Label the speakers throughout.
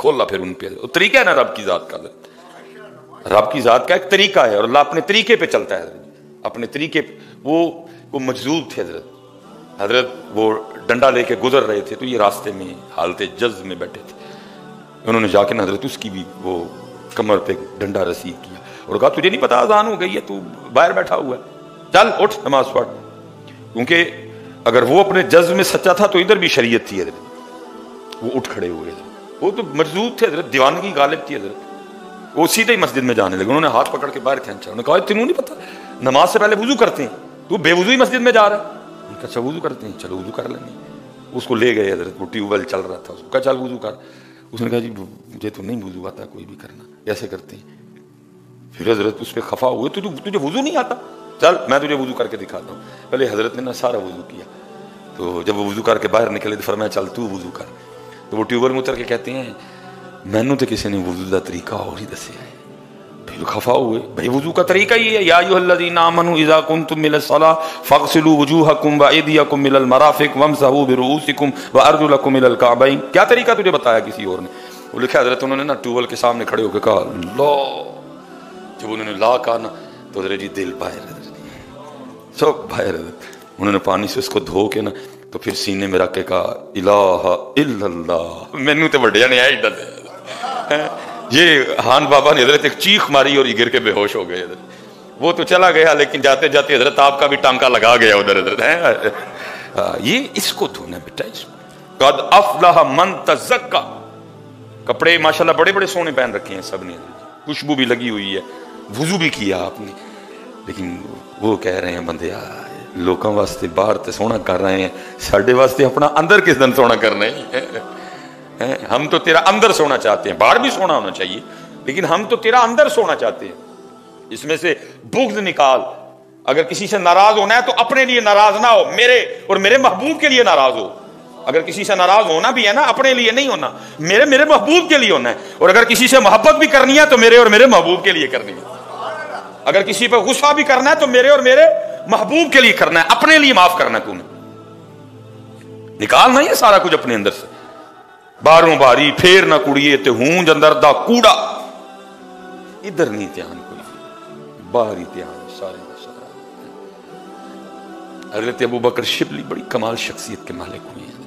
Speaker 1: खोला फिर उन पे। तरीका है ना रब की जात का, रब की जात का एक तरीका है और अल्लाह अपने तरीके पे चलता है, अपने तरीके। वो मजदूर थे हजरत वो डंडा लेके गुजर रहे थे, तो ये रास्ते में हालत जज्ब में बैठे थे। उन्होंने जाके ना हजरत उसकी भी वो कमर पे डंडा रसीद किया और कहा तुझे नहीं पता अजान हो गई है, तू बाहर बैठा हुआ है, चल उठ नमाज पढ़। क्योंकि अगर वो अपने जज्ब में सच्चा था तो इधर भी शरीयत थी हजरत, वो उठ खड़े हुए। वो तो मजदूर थे हजरत, दीवानगी गालिब थी हजरत, वो सीधे ही मस्जिद में जाने लगे। उन्होंने हाथ पकड़ के बाहर खींचा, उन्होंने कहा तेनू नहीं पता नमाज से पहले वुजू करते हैं, तू बेवुजू ही मस्जिद में जा रहा है। उनका अच्छा वुजू करते हैं, चलो वुजू कर लेंगे। उसको ले गए हजरत, वो ट्यूबवेल चल रहा था, उसको कहा चल वुजू कर। उसने कहा जी मुझे तो नहीं वुजू आता कोई भी करना, कैसे करते हैं। फिर हजरत उस पर खफा हुए, तुझे वुजू नहीं आता, चल मैं तुझे वुजू करके दिखाता हूँ। पहले हजरत ने ना सारा वुजू किया, तो जब वो वुजू करके बाहर निकले तो फरमाया चल तू वुजू कर। तो वो ट्यूबवेल में उतर के कहते हैं मैनू तो किसी ने वुजू का तरीका और ही दसिया है। फिर खफा हुए, भाई वुजू का तरीका ही है, या अय्युहल्लज़ीना आमनू इज़ा कुंतुम मिनस सलाह फ़ग़सिलू वुजूहकुम व अयदियकुम मिनल मराफ़िक़ वमसहू बिरुऊसिकुम व अर्जुलकुम मिनल काबैन। क्या तरीका तुझे बताया किसी और ने? वो लिखा हजरत उन्होंने ना ट्यूबवेल के सामने खड़े होकर कहा ला। जब उन्होंने ला कहा ना तो हजरत जी दिल बाहर सब बाहर, उन्होंने पानी से उसको धो के ना तो फिर सीने में रख के कहा इलाहा इल्लल्लाह। मैनू तो बड़े ने आई डर ये हान बाबा ने हजरत एक चीख मारी और ये गिर के बेहोश हो गए। वो तो चला गया लेकिन जाते जाते हजरत आपका भी टांका लगा गया उधर हजरत। ये इसको धोना बेटा, इसको कद अफलह मन तज़क्का। कपड़े माशाल्लाह बड़े बड़े सोने पहन रखे हैं सबने, खुशबू भी लगी हुई है, वुजू भी किया आपने, लेकिन वो कह रहे हैं बंदे लोगों वास्ते बाहर तो सोना कर रहे हैं, साढ़े वास्ते अपना अंदर किस दिन सोना करना है। हम तो तेरा अंदर सोना चाहते हैं, बाहर भी सोना होना चाहिए लेकिन हम तो तेरा अंदर सोना चाहते हैं। इसमें से बुग़्ज़ निकाल, अगर किसी से नाराज होना है तो अपने लिए नाराज ना हो, मेरे और मेरे महबूब के लिए नाराज हो। अगर किसी से नाराज होना भी है ना अपने लिए नहीं होना, मेरे महबूब के लिए होना है। और अगर किसी से मोहब्बत भी करनी है तो मेरे और मेरे महबूब के लिए करनी है। अगर किसी पर गुस्सा भी करना है तो मेरे और मेरे महबूब के लिए करना है, अपने लिए माफ करना है। तूने निकालना ये सारा कुछ अपने अंदर से। बारों बारी फेर ना कुड़िए ते हूंज अंदर दा कूड़ा, इधर नहीं ध्यान कोई, बाहर ही ध्यान सारे का सारा। हज़रत अबू बकर शिबली बड़ी कमाल शख्सियत के मालिक हुए हैं।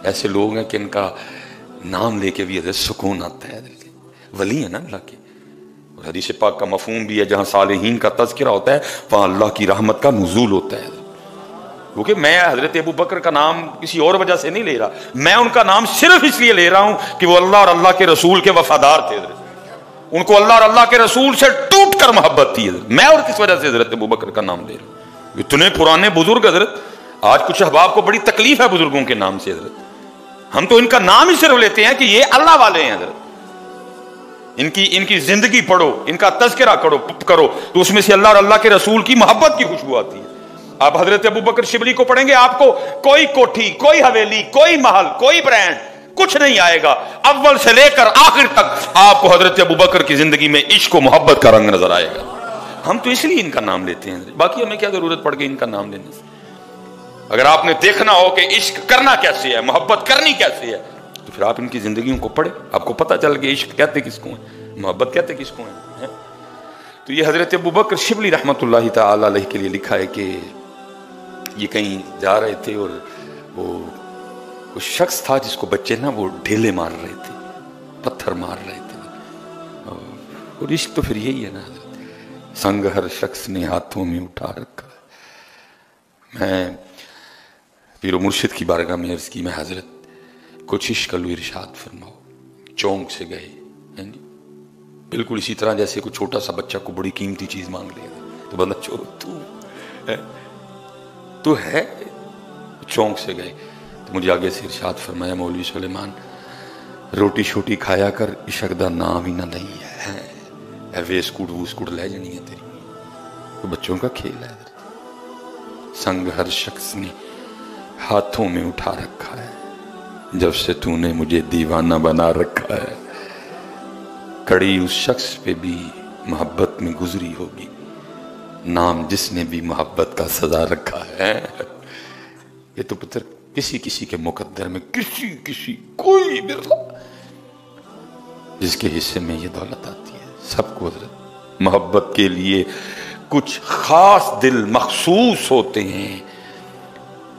Speaker 1: ऐसे लोग हैं कि इनका नाम लेके भी हज़रत सुकून आता है, वली है ना अल्लाह के। और हदीस पाक का मफहूम भी है जहां सालिहीन का तज़किरा होता है वहां अल्लाह की रहमत का नुज़ूल होता है। क्योंकि मैं हजरत अबू बकर का नाम किसी और वजह से नहीं ले रहा, मैं उनका नाम सिर्फ इसलिए ले रहा हूं कि वो अल्लाह और अल्लाह के रसूल के वफादार थे। उनको अल्लाह और अल्लाह के रसूल से टूट कर मोहब्बत थी। मैं और किस वजह से हजरत अबू बकर का नाम ले रहा हूं? इतने पुराने बुजुर्ग हजरत, आज कुछ अहबाब को बड़ी तकलीफ है बुजुर्गों के नाम से हजरत। हम तो इनका नाम ही सिर्फ लेते हैं कि ये अल्लाह वाले हैं हजरत। इनकी जिंदगी पढ़ो, इनका तज़किरा करो तो उसमें से अल्लाह और अल्लाह के रसूल की मोहब्बत की खुशबू आती है। आप हजरत अबू बकर शिबली को पढ़ेंगे, आपको कोई कोठी, कोई हवेली, कोई महल, कोई ब्रांड कुछ नहीं आएगा। अव्वल से लेकर आखिर तक आपको हजरत अबू बकर की जिंदगी में इश्क और मोहब्बत का रंग नजर आएगा। हम तो इसलिए इनका नाम लेते हैं, बाकी हमें क्या जरूरत पड़ गई इनका नाम लेने से। अगर आपने देखना हो कि इश्क करना कैसे है, मोहब्बत करनी कैसे है, तो फिर आप इनकी जिंदगियों को पढ़े, आपको पता चल गया इश्क कहते किसको है, मोहब्बत कहते किसको है। तो ये हजरत अबू बकर शिबली रहमतुल्लाहि तआला अलैहि के लिए लिखा है कि ये कहीं जा रहे थे और वो शख्स था जिसको बच्चे ना वो ढेले मार रहे थे, पत्थर मार रहे थे। और इश्क तो फिर यही है ना, संग हर शख्स ने हाथों में उठा रखा। मैं पीर मुर्शिद की बारगाह में अर्ज की, मैं हजरत कुछ इश्क लो इरशाद फरमाओ। चौंक से गए, बिल्कुल इसी तरह जैसे कोई छोटा सा बच्चा को बड़ी कीमती चीज मांग ले तो बंदा तू है, चौंक से गए। तो मुझे आगे से इरशाद फरमाया, मौलवी सुलेमान रोटी छोटी खाया कर, इश्क दा नाम ही ना नहीं है, वेस्कुट वूस्कुट ले जानी है तेरी। तो बच्चों का खेल है। संग हर शख्स ने हाथों में उठा रखा है, जब से तूने मुझे दीवाना बना रखा है। कड़ी उस शख्स पे भी मोहब्बत में गुजरी होगी, नाम जिसने भी मोहब्बत का सजा रखा है। ये तो पुत्र किसी किसी के मुकद्दर में किसी कोई बिरला جس کے حصے میں یہ دولت آتی ہے. سب کو حضرت محبت کے لیے کچھ خاص دل مخصوص ہوتے ہیں.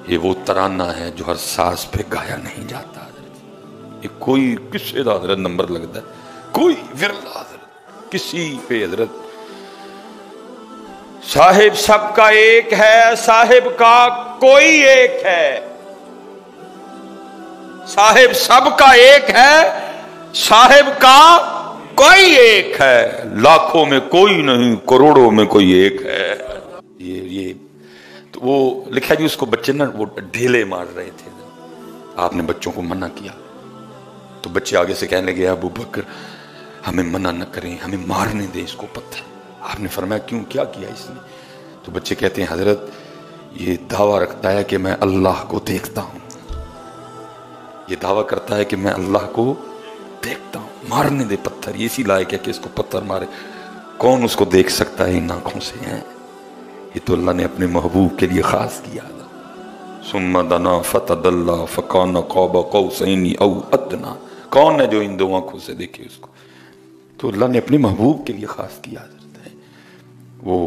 Speaker 1: یہ وہ ترانہ ہے جو ہر ساز پہ گایا نہیں جاتا حضرت. یہ کوئی کسی دا حضرت نمبر لگتا ہے, کوئی ورلہ حضرت کسی پہ حضرت. صاحب سب کا ایک ہے, صاحب کا کوئی ایک ہے. صاحب سب کا ایک ہے, صاحب کا کوئی ایک ہے. لاکھوں میں کوئی نہیں, کروڑوں میں کوئی ایک ہے. یہ تو وہ لکھا جی اس کو بچے نا وہ ڈھیلے مار رہے تھے. آپ نے بچوں کو منع کیا تو بچے آگے سے کہنے لگے ابو بکر ہمیں منع نہ کریں, ہمیں مارنے دیں اس کو پتھر. آپ نے فرمایا کیوں, کیا کیا اس نے؟ تو بچے کہتے ہیں حضرت یہ دعویٰ رکھتا ہے کہ میں اللہ کو دیکھتا ہوں. یہ دعویٰ کرتا ہے کہ میں اللہ کو دیکھتا ہوں, مارنے دے پتھر. یہ اسی لائق ہے کہ اس کو پتھر مارے. کون اس کو دیکھ سکتا ہے ان آنکھوں سے ہیں؟ یہ تو اللہ نے اپنے محبوب کے لیے خاص کیا. ثم دنا فتدلی فکان قاب قوسین او ادنا. کون ہے جو ان دو آنکھوں سے دیکھے اس کو؟ تو اللہ نے اپنے محبوب کے لیے خاص کیا. وہ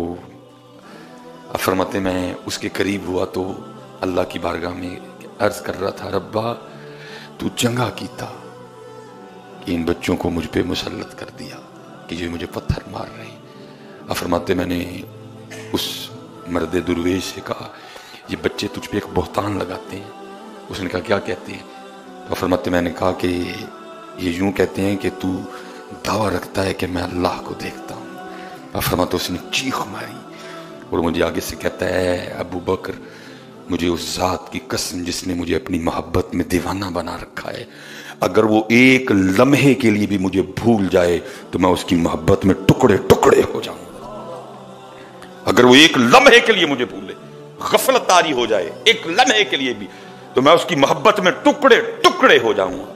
Speaker 1: فرماتے میں اس کے قریب ہوا تو اللہ کی بارگاہ میں عرض کر رہا تھا ربا تو چنگا کیتا کہ ان بچوں کو مجھ پہ مسلط کر دیا کہ جو مجھے پتھر مار رہے ہیں. فرماتے میں نے اس مرد درویش سے کہا یہ بچے تجھ پہ ایک بہتان لگاتے ہیں. اس نے کہا کیا کہتے ہیں؟ تو فرماتے میں نے کہا کہ یہ یوں کہتے ہیں کہ تو دعویٰ رکھتا ہے کہ میں اللہ کو دیکھتا ہوں. فرماتے اس نے چیخ ماری اور مجھے آگے سے کہتا ہے ابو بکر مجھے اس ذات کی قسم جس نے مجھے اپنی محبت میں دیوانہ بنا رکھا ہے, اگر وہ ایک لمحے کے لیے بھی مجھے بھول جائے تو میں اس کی محبت میں ٹکڑے ٹکڑے ہو جاؤں. اگر وہ ایک لمحے کے لیے مجھے بھولے, غفلت طاری ہو جائے ایک لمحے کے لیے بھی, تو میں اس کی محبت میں ٹکڑے ٹکڑے ہو جاؤں گا.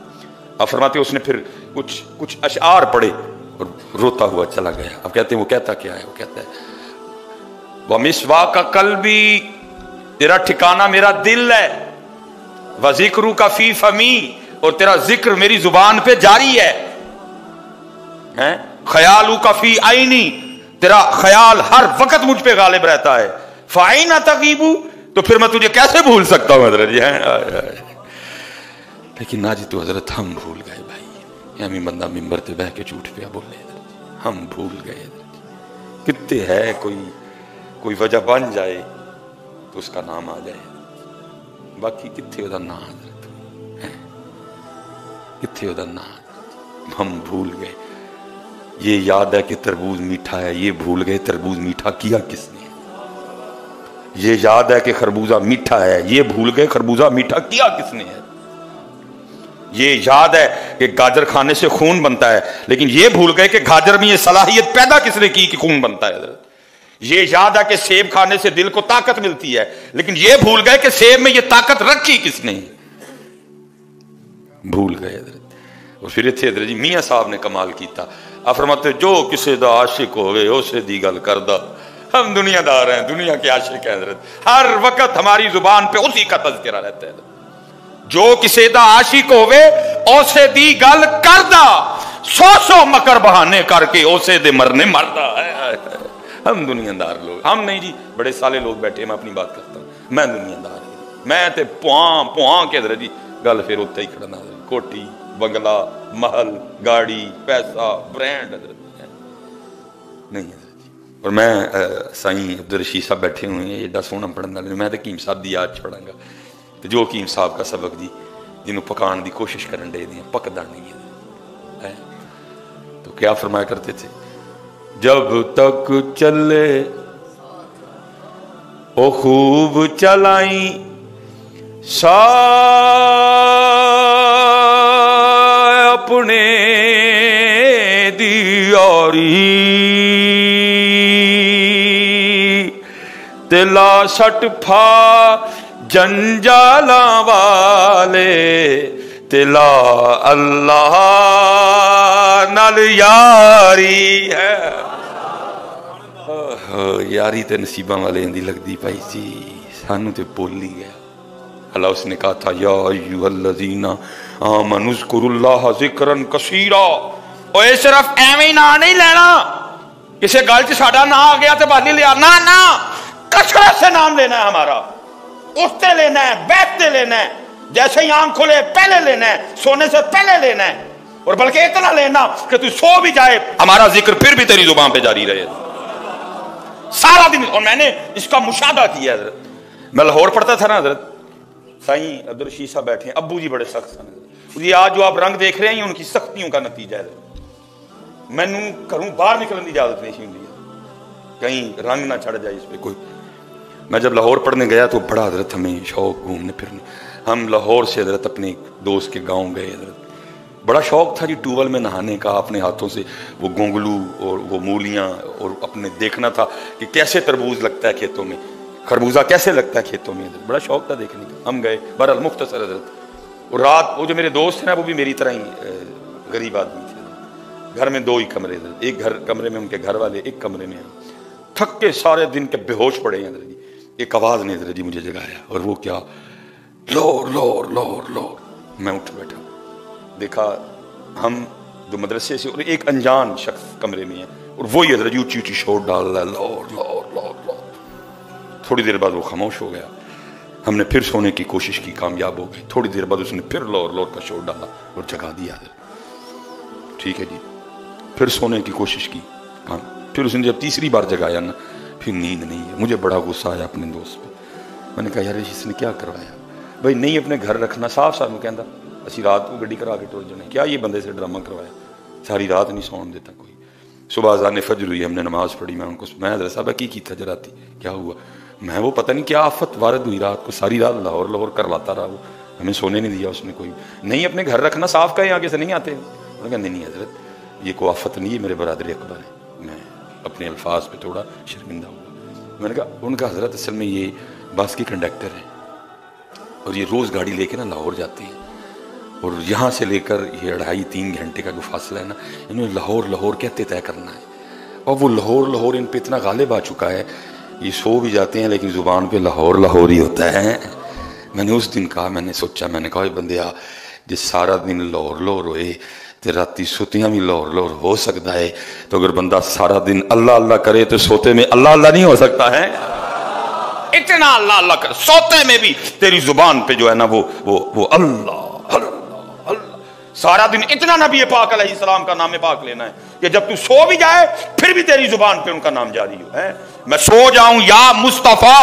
Speaker 1: اب فرماتے اس نے پھر کچھ اشعار پڑھے اور روتا ہوا چلا گیا. اب کہتے ہیں وہ کہتا کیا ہے؟ وہ کہتا ہے وَمِسْوَاكَ قَلْبِي, تیرا ٹھکانہ میرا دل ہے, وَذِكْرُكَ فِي فَمِي, اور تیرا ذکر میری زبان پہ جاری ہے, خیالُکَ فِی عَینِی, تیرا خیال ہر وقت مجھ پہ غالب رہتا ہے, فَأَیْنَ تَغِیبُ, تو پھر میں تجھے کیسے بھول سکتا ہوں حضرت جی. لیکن ناجی تو حضرت ہم بھول گئے بھائی. ہمیں بندہ ممبر پہ بیٹھ کے جھوٹ پہ بولے ہم بھول گئے. کتنے ہے کوئی وجہ بن جائے تو اس کا نام آ جائے, باقی کتنے ہوتا نام حضرت, کتنے ہوتا نام. ہم بھول گئے. یہ یاد ہے کہ تربوز میٹھا ہے, یہ بھول گئے تربوز میٹھا کیا کس نے. یہ یاد ہے کہ خربوزہ میٹھا ہے, یہ بھول گئے خربوزہ میٹھا کیا کس نے ہے. یہ یاد ہے کہ گاجر کھانے سے خون بنتا ہے, لیکن یہ بھول گئے کہ گاجر میں یہ صلاحیت پیدا کس نے کی کہ خون بنتا ہے. یہ یاد ہے کہ سیب کھانے سے دل کو طاقت ملتی ہے, لیکن یہ بھول گئے کہ سیب میں یہ طاقت رکھی کس نے. بھول گئے حضرت. اور پھر اتنے حضرت جی میاں صاحب نے کمال کیتا. آپ فرماتے جو کسی دا عاشق ہوئے اسے دی گل کردہ. ہم دنیا دار ہیں, دنیا کے عاشق ہیں حضرت, ہر وقت ہماری زبان پہ اسی کا تذکرہ رہتا ہے. جو کسی دا عاشق ہوئے اسے دی گل کردہ, سو مکر بہانے کر کے اسے دے مرنے مردہ. ہم دنیا دار لوگ, ہم نہیں جی بڑے سالے لوگ بیٹھے, میں اپنی بات کرتا ہوں, میں دنیا دار ہوں, میں تے پواں کے حضرت جی گل پھر اتنے ہی کھڑنا. کوٹھی بنگلہ محل گاڑی پیسہ برینڈ حضرت نہیں حضرت جی. اور میں سائیں عبدالرشید صاحب بیٹھے ہوئے ہیں, ایڈا سونا پڑھنا, میں تو حکیم صاحب دی یاد پڑھاں گا. تو جو حکیم صاحب کا سبق جی جنہوں پکان دی کوشش کرن دے دیں پکدا نہیں ہے. تو کیا فرمایا کرتے تھے, جب تک چلے او خوب چلائیں اپنے دیاری, تلا سٹ پھا جنجالا والے, تلا اللہ نال یاری ہے. یاری تے نصیباں والے دی لگدی پائی سی, سانو تے بول ہی گیا. اللہ اس نے کہا تھا یا ایھا الذین آمنوا اذکروا اللہ ذکرا کثیرا, ओए सिर्फ एवं ही ना नहीं लेना, किसी गल च साडा ना आ गया तो बाली लिया, ना ना, कसरत से नाम लेना है हमारा, उठते लेना है, बैठते लेना है, जैसे ही आंख खुले पहले लेना है, सोने से पहले लेना है, और बल्कि इतना लेना कि तू सो भी जाए हमारा जिक्र फिर भी तेरी जुबान पे जारी रहे सारा दिन। और मैंने इसका मुशाहदा किया हजरत, मैं लाहौर पढ़ता था ना हजरत, साईं अब्दुल रशीद साहब बैठे हैं, अब्बू जी बड़े सख्त हैं, ये आज जो आप रंग देख रहे हैं उनकी सख्तियों का नतीजा है। मैनू घरों बाहर निकलने की इजाजत नहीं होती, कहीं रंग ना चढ़ जाए इस पे कोई। मैं जब लाहौर पढ़ने गया तो बड़ा हजरत हमें शौक घूमने फिरने, हम लाहौर से हजरत अपने दोस्त के गांव गए हजरत, बड़ा शौक था जी ट्यूबवेल में नहाने का, अपने हाथों से वो गोंगलू और वो मूलियाँ, और अपने देखना था कि कैसे तरबूज लगता है खेतों में, खरबूजा कैसे लगता है खेतों में, बड़ा शौक था देखने का। हम गए बहरहाल मुख्तसर हजरत, और रात वो जो मेरे दोस्त हैं ना वो भी मेरी तरह ही गरीब आदमी थे, घर में 2 ही कमरे, एक घर कमरे में उनके घर वाले, एक कमरे में हम, थक के सारे दिन के बेहोश पड़े हैं जी। एक आवाज ने जी मुझे जगाया, और वो क्या, लोर लोर लोर लोर। मैं उठ बैठा, देखा हम जो मदरसे से, और एक अनजान शख्स कमरे में है, और वही हजरत ऊंची ऊंची शोर डाल रहा है, लोर लोर लोर लोर। थोड़ी देर बाद वो खामोश हो गया, हमने फिर सोने की कोशिश की, कामयाब हो गई। थोड़ी देर बाद उसने फिर लोर लोर का शोर डाला और जगा दिया, ठीक है जी। फिर सोने की कोशिश की, फिर उसने जब तीसरी बार जगाया ना, फिर नींद नहीं है। मुझे बड़ा गुस्सा आया अपने दोस्त पे, मैंने कहा यार इसने क्या करवाया भाई, नहीं अपने घर रखना, साफ साफ में कहता असी रात को गड्डी करा के टुर जाने, क्या ये बंदे से ड्रामा करवाया, सारी रात नहीं सौन देता कोई। सुबह अज़ान फजर हुई, हमने नमाज पढ़ी, मैं उनको, मैं हज़रत साहब की था जराती, क्या हुआ, मैं वो पता नहीं क्या आफत वारद हुई रात को, सारी रात लाहौर लाहौर करवाता रहा वो, हमें सोने नहीं दिया उसने कोई। नहीं अपने घर रखना, साफ कहें आगे से नहीं आते। उन्होंने कहा नहीं हजरत ये कोई आफत नहीं है, मेरे बरादर अकबर है। मैं अपने अल्फाज पे थोड़ा शर्मिंदा हुआ। मैंने कहा, उनका हजरत असल में ये बस के कंडक्टर हैं और ये रोज़ गाड़ी लेके ना लाहौर जाते हैं, और यहाँ से लेकर ये 2.5-3 घंटे का जो फासला है ना, इन्हें लाहौर लाहौर कहते तय करना है। और वो लाहौर लाहौर इन पे इतना गालिब आ चुका है, ये सो भी जाते हैं लेकिन ज़ुबान पे लाहौर लाहौर ही होता है। मैंने उस दिन कहा, मैंने सोचा, मैंने कहा बंदिया जिस सारा दिन लाहौर लाहौर होए तो राती सोतियां भी लाहौर लाहौर हो सकता है, तो अगर बंदा सारा दिन अल्लाह अल्लाह करे तो सोते में अल्लाह अल्लाह नहीं हो सकता है? इतना अल्लाह अल्लाह कर, सोते में भी तेरी जुबान पे जो है ना वो अल्लाह सारा दिन इतना नबी पाक अलैहिस्सलाम का नाम पाक लेना है कि जब तू सो भी जाए फिर भी तेरी जुबान पे उनका नाम जारी हो। है मैं सो जाऊं या मुस्तफा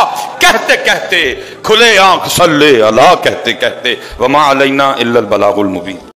Speaker 1: कहते कहते, खुले आंख सल्ले अला कहते कहते, वमा अलैना इल्लल बलागुल मुबीन।